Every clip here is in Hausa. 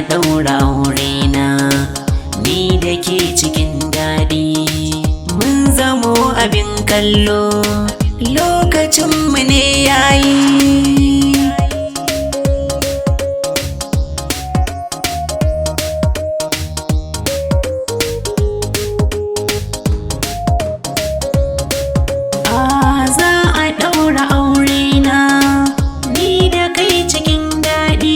ɗaura aurena ni da ke cikin daɗi. Mun zamo abin kallo lokacinmu ne yayi. Za a ɗaura aurena ni da kai cikin daɗi.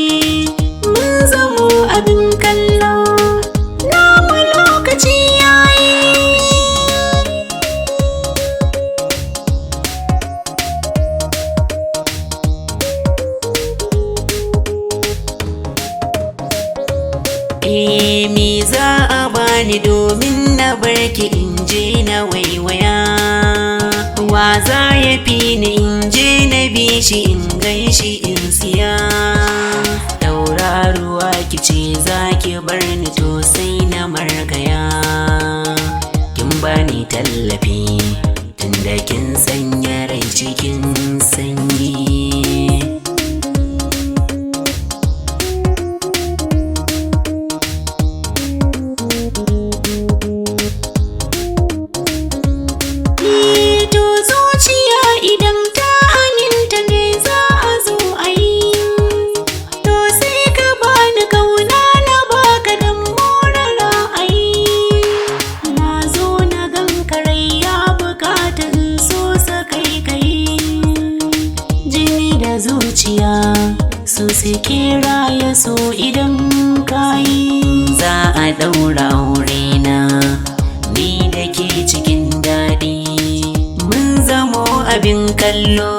Mun zamo abin kallo namu lokaci yayi. Me za a bani domin na barki in je na waiwaya? Wa za ya fi ni in je na bi shi in ganshi in siya? Tauraruwa ki ce za ki bar ni to sai na margaya. Kin bani tallafi tunda kin sanya rai cikin sanyi. Zuciya su suke raya so idan kayi. Za a ɗaura aurena ni da ke cikin daɗi. Mun zamo abin kallo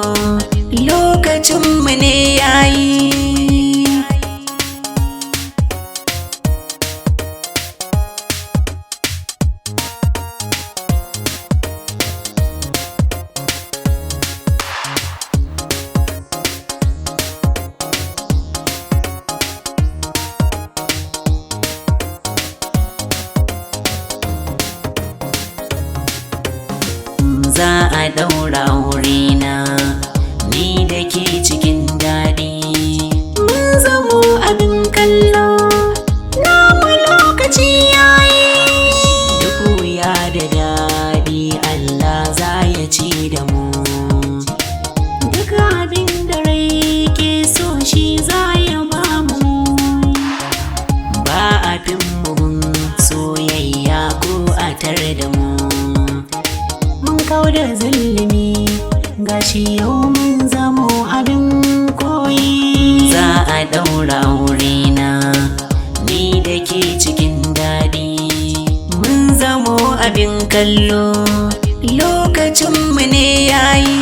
lokacinmu ne yayi. Za a ɗaura aurena ni da ke cikin daɗi. Mun zamo abin kallo namu lokaci yayi. Duk wuya da daɗi Allah za ya ci da mu. Duk abin da rai ke so shi za ya ba mu. Ba a fin mugun soyayya ko a tar da mu. Kau da zulumi gashi yau mun zamo abin koyi. Za a ɗaura aurena ni da ke cikin daɗi. Mun zamo abin kallo lokacinmu ne yayi.